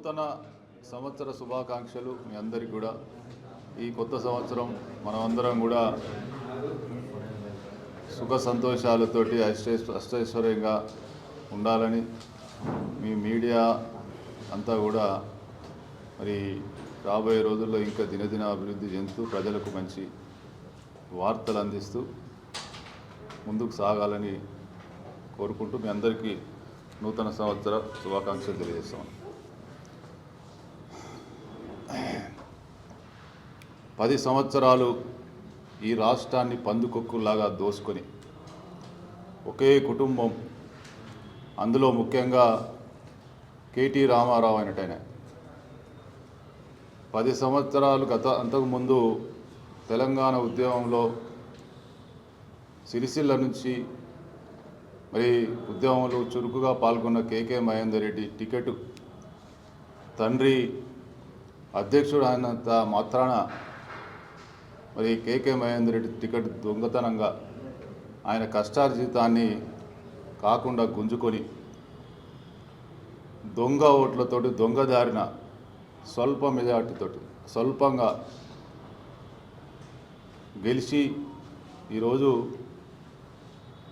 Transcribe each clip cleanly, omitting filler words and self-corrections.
నూతన సంవత్సర శుభాకాంక్షలు మీ అందరికీ కూడా. ఈ కొత్త సంవత్సరం మనమందరం కూడా సుఖ సంతోషాలతోటి అష్టైశ్వర్యంగా ఉండాలని మీ మీడియా అంతా కూడా మరి రాబోయే రోజుల్లో ఇంకా దినదిన అభివృద్ధి చెందుతూ ప్రజలకు మంచి వార్తలు అందిస్తూ ముందుకు సాగాలని కోరుకుంటూ మీ అందరికీ నూతన సంవత్సర శుభాకాంక్షలు తెలియజేస్తాను. 10 సంవత్సరాలు ఈ రాష్ట్రాన్ని పందుకొక్కులాగా దోసుకొని ఒకే కుటుంబం, అందులో ముఖ్యంగా కేటీ రామారావు అయినటైన 10 సంవత్సరాలు అంతకుముందు తెలంగాణ ఉద్యమంలో సిరిసిల్ల నుంచి మరి ఉద్యమంలో చురుకుగా పాల్గొన్న కేకే మహేందర్ రెడ్డి టికెట్ తండ్రి అధ్యక్షుడు అయినంత మాత్రాన మరి కేకే మహేందర్ రెడ్డి టికెట్ దొంగతనంగా ఆయన కష్టార్జితాన్ని కాకుండా గుంజుకొని దొంగ ఓట్లతోటి దొంగదారిన స్వల్ప మెజార్టీతోటి స్వల్పంగా గెలిచి ఈరోజు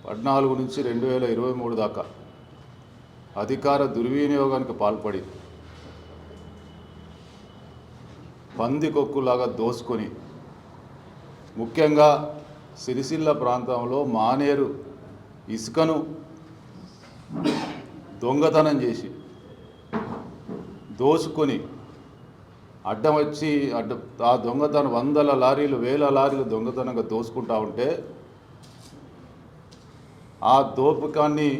14 నుంచి 2023 దాకా అధికార దుర్వినియోగానికి పాల్పడి పందికొక్కులాగా దోసుకొని ముఖ్యంగా సిరిసిల్ల ప్రాంతంలో మానేరు ఇసుకను దొంగతనం చేసి దోసుకొని అడ్డం వచ్చి ఆ దొంగతనం 100 లారీలు 1000 లారీలు దొంగతనంగా దోసుకుంటా ఉంటే ఆ దోపకాన్ని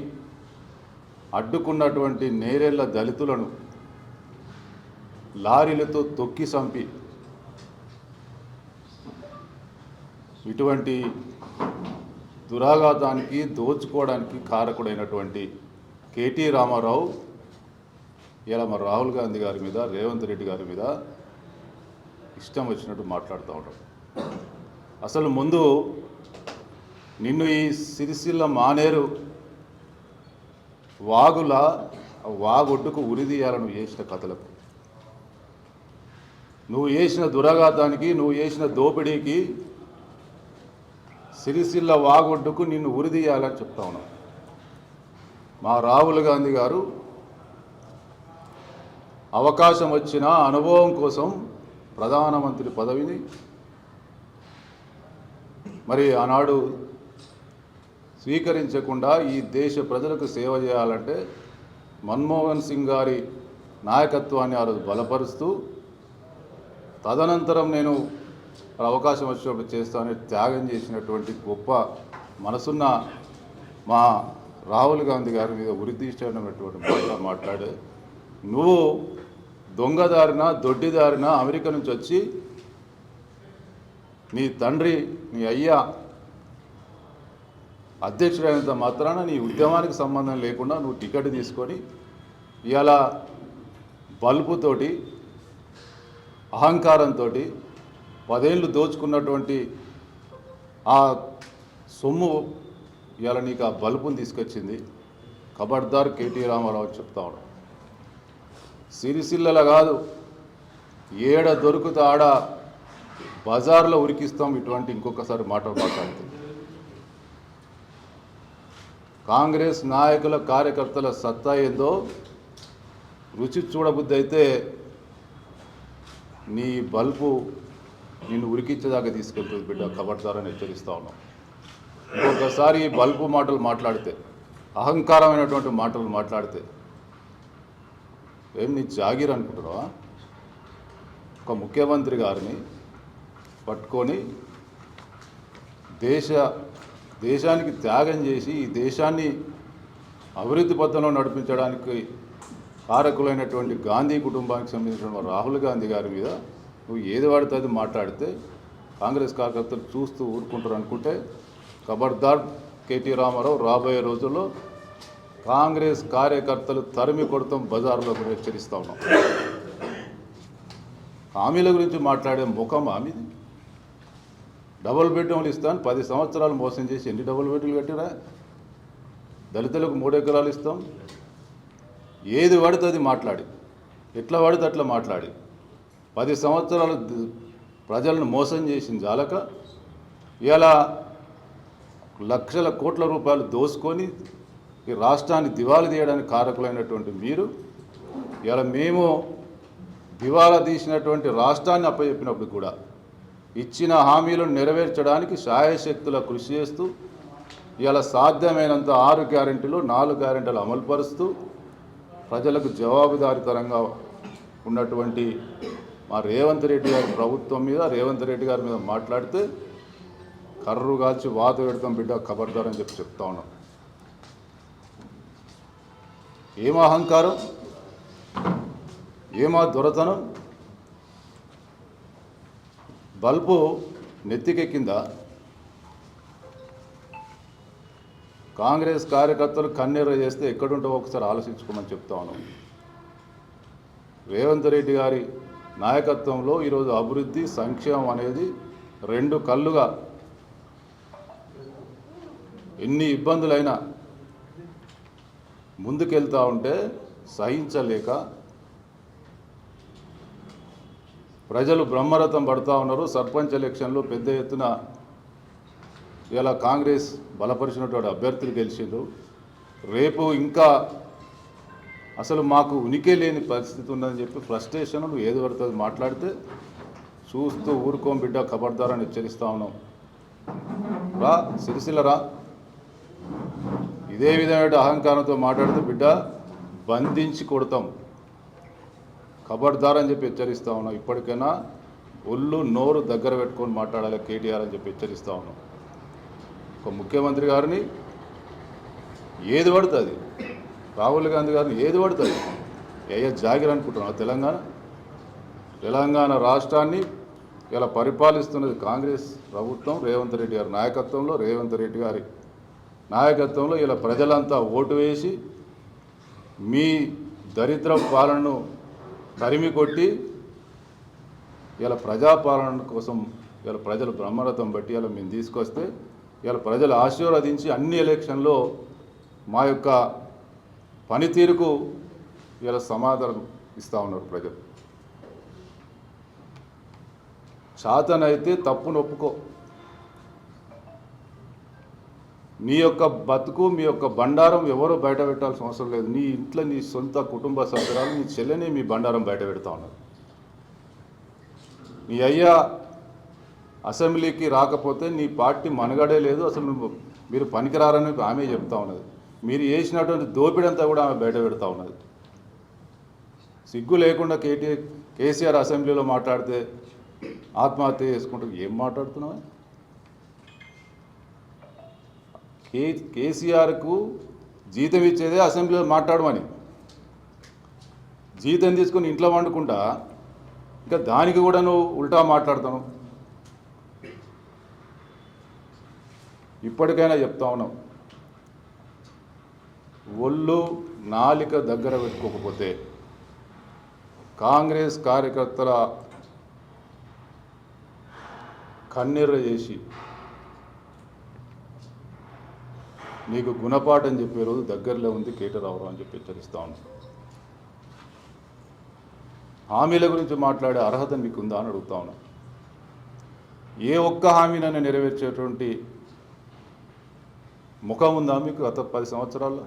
అడ్డుకున్నటువంటి నేరేళ్ల దళితులను లారీలతో తొక్కి చంపి ఇటువంటి దురాఘాతానికి దోచుకోవడానికి కారకుడైనటువంటి కేటీ రామారావు ఇలా మరి రాహుల్ గాంధీ గారి మీద, రేవంత్ రెడ్డి గారి మీద ఇష్టం వచ్చినట్టు మాట్లాడుతూ ఉంటాడు. అసలు ముందు నిన్ను ఈ సిరిసిల్ల మానేరు వాగొడ్డుకు ఉరిదీయాలను చేసిన కథలకు, నువ్వు చేసిన దురాఘాతానికి, నువ్వు చేసిన దోపిడీకి సిరిసిల్ల వాగొడ్డుకు నిన్ను ఉరిదీయాలని చెప్తా ఉన్నావు. మా రాహుల్ గాంధీ గారు అవకాశం వచ్చిన అనుభవం కోసం ప్రధానమంత్రి పదవిని మరి ఆనాడు స్వీకరించకుండా ఈ దేశ ప్రజలకు సేవ చేయాలంటే మన్మోహన్ సింగ్ గారి నాయకత్వాన్ని ఆ రోజు బలపరుస్తూ తదనంతరం నేను అవకాశం వచ్చినప్పుడు చేస్తానని త్యాగం చేసినటువంటి గొప్ప మనసున్న మా రాహుల్ గాంధీ గారి మీద ఉరితీసినటువంటి మాట్లాడే నువ్వు దొంగదారిన దొడ్డిదారిన అమెరికా నుంచి వచ్చి నీ తండ్రి నీ అయ్యా అధ్యక్షుడైనంత మాత్రాన నీ ఉద్యమానికి సంబంధం లేకుండా నువ్వు టికెట్ తీసుకొని ఇవాళ బల్బుతోటి అహంకారంతో 10 ఏళ్ళు దోచుకున్నటువంటి ఆ సొమ్ము ఇవాళ నీకు ఆ బల్బుని తీసుకొచ్చింది. ఖబర్దార్ కేటీ రామారావు చెప్తా ఉన్నాడు. సిరిసిల్లల కాదు, ఏడ దొరుకుతా ఆడ బజార్లో ఉరికిస్తాం ఇటువంటి ఇంకొకసారి మాట్లాడుతుంది. కాంగ్రెస్ నాయకుల కార్యకర్తల సత్తా ఏందో రుచి చూడబుద్ధి అయితే నీ బల్బు నిన్ను ఉరికించేదాకా తీసుకెళ్తుంది బిడ్డ, ఖబర్దారని హెచ్చరిస్తూ ఉన్నాం. ఇంకొకసారి ఈ బల్బు మాటలు మాట్లాడితే, అహంకారమైనటువంటి మాటలు మాట్లాడితే ఏం నీ జాగీర్ అనుకుంటున్నావా? ఒక ముఖ్యమంత్రి గారిని పట్టుకొని దేశానికి త్యాగం చేసి ఈ దేశాన్ని అభివృద్ధి పథంలో నడిపించడానికి కారకులైనటువంటి గాంధీ కుటుంబానికి సంబంధించిన రాహుల్ గాంధీ గారి మీద నువ్వు ఏది వాడితే అది మాట్లాడితే కాంగ్రెస్ కార్యకర్తలు చూస్తూ ఊరుకుంటారు అనుకుంటే ఖబర్దార్ కేటీ రామారావు, రాబోయే రోజుల్లో కాంగ్రెస్ కార్యకర్తలు తరిమి కొడతాం బజార్లో హెచ్చరిస్తూ ఉన్నాం. హామీల గురించి మాట్లాడే ముఖం హామీది. డబుల్ బెడ్రూమ్లు ఇస్తాను 10 సంవత్సరాలు మోసం చేసి ఎన్ని డబుల్ బెడ్రూమ్లు కట్టిరా? దళితులకు 3 ఎకరాలు ఇస్తాం, ఏది పడితే అది మాట్లాడి ఎట్లా పడితే అట్లా మాట్లాడి 10 సంవత్సరాలు ప్రజలను మోసం చేసిన జాలక ఇలా లక్షల కోట్ల రూపాయలు దోసుకొని ఈ రాష్ట్రాన్ని దివాళా తీయడానికి కారకులైనటువంటి మీరు ఇలా మేము దివాళా తీసినటువంటి రాష్ట్రాన్ని అప్పచెప్పినప్పుడు కూడా ఇచ్చిన హామీలను నెరవేర్చడానికి శాయశక్తుల కృషి చేస్తూ ఇలా సాధ్యమైనంత 6 గ్యారెంటీలు 4 గ్యారెంటీలు అమలుపరుస్తూ ప్రజలకు జవాబుదారీతనంగా ఉన్నటువంటి మా రేవంత్ రెడ్డి గారి ప్రభుత్వం మీద రేవంత్ రెడ్డి గారి మీద మాట్లాడితే కర్రు కాల్చి వాత పెడతాం బిడ్డ ఖబర్దారని చెప్తా ఉన్నాం. ఏం అహంకారం, ఏమా దొరతనం, బల్బు నెత్తికెక్కిందా? కాంగ్రెస్ కార్యకర్తలు కన్నెర్ర చేస్తే ఎక్కడుంటావో ఒకసారి ఆలోచించుకోమని చెప్తా ఉన్నాం. రేవంత్ రెడ్డి గారి నాయకత్వంలో ఈరోజు అభివృద్ధి సంక్షేమం అనేది 2 కళ్ళుగా ఎన్ని ఇబ్బందులైనా ముందుకెళ్తూ ఉంటే సహించలేక ప్రజలు బ్రహ్మరథం పడుతూ ఉన్నారు. సర్పంచ్ ఎలక్షన్లో పెద్ద ఎత్తున ఇలా కాంగ్రెస్ బలపరిచినటువంటి అభ్యర్థులు గెలిచిండ్రు. రేపు ఇంకా అసలు మాకు ఉనికి లేని పరిస్థితి ఉందని చెప్పి ఫ్రస్ట్రేషన్ నువ్వు ఏది పడుతుంది మాట్లాడితే చూస్తూ ఊరుకోం బిడ్డ ఖబర్దారని హెచ్చరిస్తూ ఉన్నాం. రా సిరిసిల్ల రా, ఇదే విధమైన అహంకారంతో మాట్లాడితే బిడ్డ బంధించి కొడతాం, ఖబర్దార్ అని చెప్పి హెచ్చరిస్తూ ఉన్నాం. ఇప్పటికైనా ఒళ్ళు నోరు దగ్గర పెట్టుకొని మాట్లాడాలి కేటీఆర్ అని చెప్పి హెచ్చరిస్తూ ఉన్నాం. ఒక ముఖ్యమంత్రి గారిని ఏది పడుతుంది, రాహుల్ గాంధీ గారిని ఏది పడుతుంది జాగిర్ అనుకుంటున్నాం. తెలంగాణ రాష్ట్రాన్ని ఇలా పరిపాలిస్తున్నది కాంగ్రెస్ ప్రభుత్వం రేవంత్ రెడ్డి గారి నాయకత్వంలో. రేవంత్ రెడ్డి గారి నాయకత్వంలో ఇలా ప్రజలంతా ఓటు వేసి మీ దరిద్ర పాలనను తరిమి కొట్టి ఇలా ప్రజాపాలన కోసం ఇలా ప్రజలు బ్రహ్మరథం బట్టి ఇలా మేము తీసుకొస్తే ఇలా ప్రజలు ఆశీర్వదించి అన్ని ఎలక్షన్లో మా యొక్క పనితీరుకు ఇలా సమాధానం ఇస్తూ ఉన్నారు ప్రజలు. చాతనైతే తప్పును ఒప్పుకో. నీ యొక్క బతుకు మీ యొక్క బండారం ఎవరో బయట పెట్టాల్సిన అవసరం లేదు. నీ ఇంట్లో నీ సొంత కుటుంబ సభ్యురాలు నీ చెల్లెని మీ బండారం బయట పెడతా ఉన్నారు. నీ అయ్యా అసెంబ్లీకి రాకపోతే నీ పార్టీ మనుగడే లేదు, అసలు మీరు పనికిరారని ఆమె చెప్తా ఉన్నది. మీరు చేసినటువంటి దోపిడంతా కూడా ఆమె బయట పెడతా ఉన్నది. సిగ్గు లేకుండా కేసీఆర్ అసెంబ్లీలో మాట్లాడితే ఆత్మహత్య చేసుకుంటూ ఏం మాట్లాడుతున్నావా? కేసీఆర్కు జీతం ఇచ్చేదే అసెంబ్లీలో మాట్లాడమని, జీతం తీసుకొని ఇంట్లో వండుకుంటా ఇంకా దానికి కూడా నువ్వు ఉల్టా మాట్లాడుతావు. ఇప్పటికైనా చెప్తా ఉన్నాం, ఒళ్ళు నాలిక దగ్గర పెట్టుకోకపోతే కాంగ్రెస్ కార్యకర్తల కన్నెర్ర చేసి నీకు గుణపాఠం చెప్పే రోజు దగ్గరలో ఉంది కేటీఆర్ అని చెప్పి హెచ్చరిస్తా ఉన్నాం. హామీల గురించి మాట్లాడే అర్హత మీకుందా అని అడుగుతా ఉన్నాం. ఏ ఒక్క హామీనైనా నెరవేర్చేటువంటి ముఖం ఉందా మీకు గత 10 సంవత్సరాల్లో?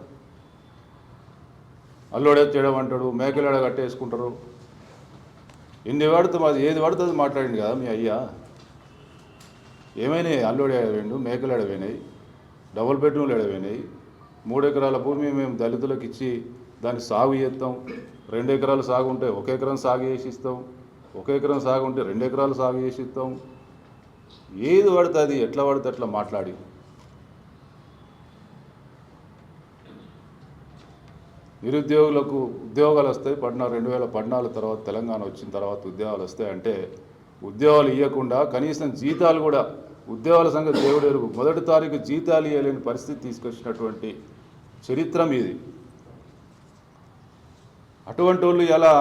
అల్లుడే చేయడం అంటాడు, మేకలేడ కట్టేసుకుంటారు. ఎన్ని వాడుతూ అది ఏది పడుతుంది మాట్లాడింది కదా మీ అయ్యా. ఏమైనాయి? అల్లుడే ఎడవేండు, మేకలు ఎడవేనాయి, డబుల్ బెడ్రూమ్లు ఎడవేనాయి. 3 ఎకరాల భూమి మేము దళితులకు ఇచ్చి దాన్ని సాగు చేస్తాం. 2 ఎకరాలు సాగు ఉంటే 1 ఎకరం సాగు చేసి ఇస్తాం. 1 ఎకరం సాగు ఉంటే 2 ఎకరాలు సాగు చేసి ఇస్తాం. ఏది పడుతుంది ఎట్లా పడితే అట్లా మాట్లాడి నిరుద్యోగులకు ఉద్యోగాలు వస్తాయి. 2014 తర్వాత తెలంగాణ వచ్చిన తర్వాత ఉద్యోగాలు వస్తాయి అంటే ఉద్యోగాలు ఇవ్వకుండా కనీసం జీతాలు కూడా, ఉద్యోగాల సంగతి దేవుడు ఎరుగు, 1వ తారీఖు జీతాలు ఇవ్వలేని పరిస్థితి తీసుకొచ్చినటువంటి చరిత్ర మీది. అటువంటి వాళ్ళు ఎలా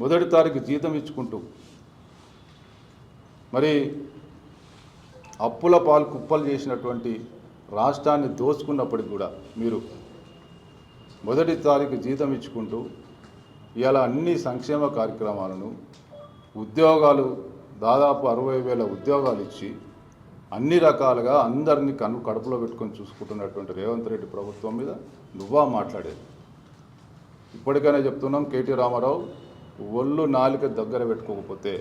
1వ తారీఖు జీతం ఇచ్చుకుంటూ మరి అప్పుల పాలు కుప్పలు చేసినటువంటి రాష్ట్రాన్ని దోచుకున్నప్పటికి కూడా మీరు 1వ తారీఖు జీతం ఇచ్చుకుంటూ ఇవాళ అన్ని సంక్షేమ కార్యక్రమాలను ఉద్యోగాలు దాదాపు 60,000 ఉద్యోగాలు ఇచ్చి అన్ని రకాలుగా అందరినీ కడుపులో పెట్టుకొని చూసుకుంటున్నటువంటి రేవంత్ రెడ్డి ప్రభుత్వం మీద నువ్వా మాట్లాడేది? ఇప్పటికైనా చెప్తున్నాం, కేటీ రామారావు ఒళ్ళు నాలిక దగ్గర పెట్టుకోకపోతే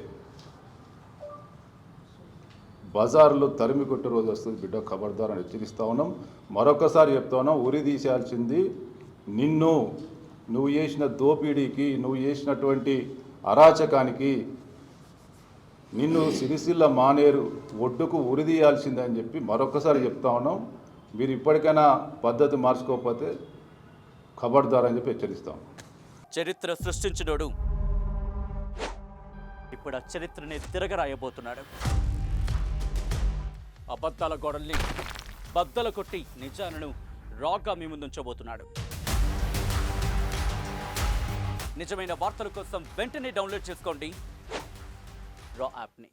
బజార్లో తరిమి కొట్టే రోజు వస్తుంది బిడ్డ, ఖబర్దార్ అని హెచ్చరిస్తూ ఉన్నాం. మరొకసారి చెప్తా ఉన్నాం, ఉరి తీసేయాల్సింది నువ్వు చేసిన దోపిడీకి, నువ్వు చేసినటువంటి అరాచకానికి నిన్ను సిరిసిల్ల మానేరు ఒడ్డుకు ఉరిదీయాల్సిందని చెప్పి మరొకసారి చెప్తా ఉన్నాం. మీరు ఇప్పటికైనా పద్ధతి మార్చుకోకపోతే ఖబర్దార్ అని చెప్పి హెచ్చరిస్తాం. చరిత్ర సృష్టించినోడు ఇప్పుడు ఆ చరిత్రని తిరగరాయబోతున్నాడు. అబద్ధాల గోడల్ని బద్దలు కొట్టి నిజాలను రాగా మీ ముందుంచబోతున్నాడు. నిజమైన వార్తల కోసం వెంటనే డౌన్లోడ్ చేసుకోండి రా యాప్ని.